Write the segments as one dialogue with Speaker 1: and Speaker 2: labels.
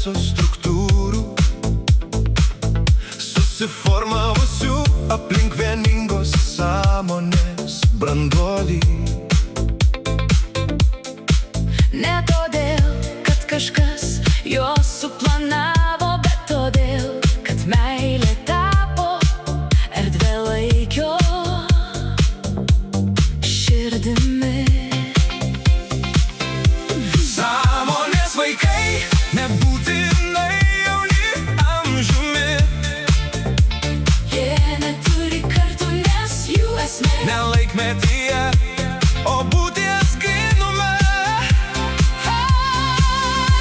Speaker 1: dėmesio struktūrų, susiformavusių aplink vieningos sąmonės branduolį.
Speaker 2: Ne todėl, kad kažkas juos suplanavo, bet todėl, kad meilė tapo erdvėlaikio širdimi.
Speaker 1: Sąmonės vaikai nebūtinai jauni amžiumi.
Speaker 2: Jie neturi kartų, nes jų esmė
Speaker 1: Ne laikmetyje, o būties grynume.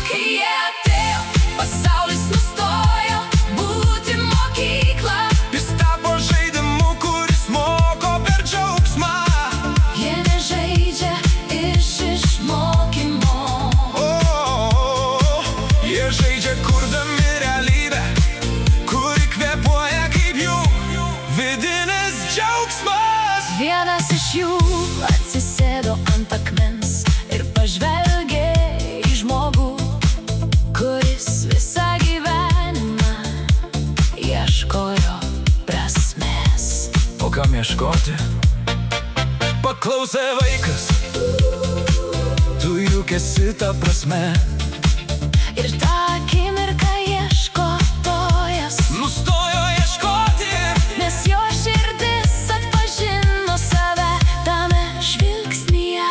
Speaker 2: kai jie atėjo, pasaulis nustojo būti mokykla.
Speaker 1: Jis tapo žaidimu, kuris moko per džiaugsmą.
Speaker 2: Jie nežaidžia iš išmokymo.
Speaker 1: Jie žaidžia kurdami realybę, kuri kvėpuoja kaip jų vidinis džiaugsmas.
Speaker 2: Vienas iš jų atsisėdo ant akmens ir pažvelgė į žmogų, kuris visą gyvenimą ieškojo prasmės.
Speaker 1: O kam ieškoti? Paklausė vaikas, tu juk esi ta prasme.
Speaker 2: Ir tą akimirką ieškotojas,
Speaker 1: Nustojo ieškoti,
Speaker 2: nes jo širdis atpažino save tame žvilgsnyje.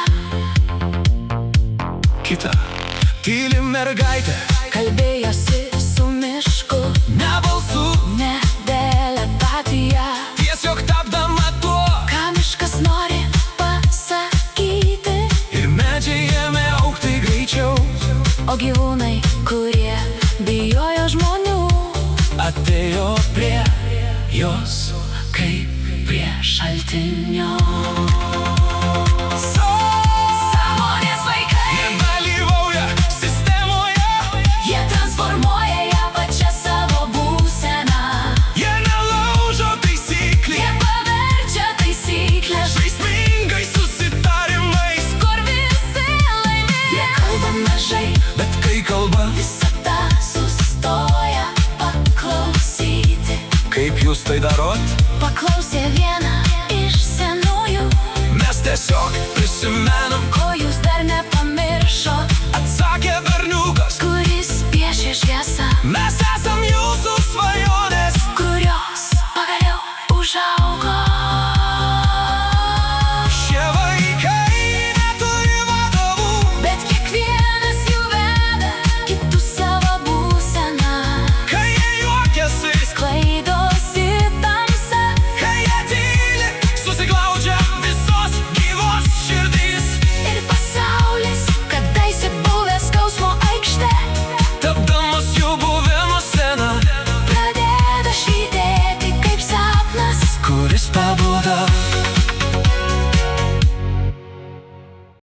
Speaker 1: kita tyli mergaitė,
Speaker 2: Kalbėjosi su mišku,
Speaker 1: ne balsu,
Speaker 2: ne telepatija.
Speaker 1: tiesiog tapdama tuo.
Speaker 2: Ką miškas nori pasakyti,
Speaker 1: Ir medžiai ėmė augti greičiau,
Speaker 2: o gyvūnai, kurie bijojo žmonių,
Speaker 1: atėjo prie
Speaker 2: jos kaip prie šaltinio. Sąmonės vaikai,
Speaker 1: nedalyvauja sistemoje.
Speaker 2: jie transformuoja ją pačią savo būseną.
Speaker 1: Jie nelaužo taisyklių,
Speaker 2: Jie paverčia taisyklės,
Speaker 1: žaismingais susitarimais.
Speaker 2: kur visi laimi. Jie kalba mažai,
Speaker 1: Bet kai kalba,
Speaker 2: visata sustoja paklausyti.
Speaker 1: kaip jūs tai darot?
Speaker 2: Paklausė viena iš senųjų,
Speaker 1: Mes tiesiog prisimenam, ko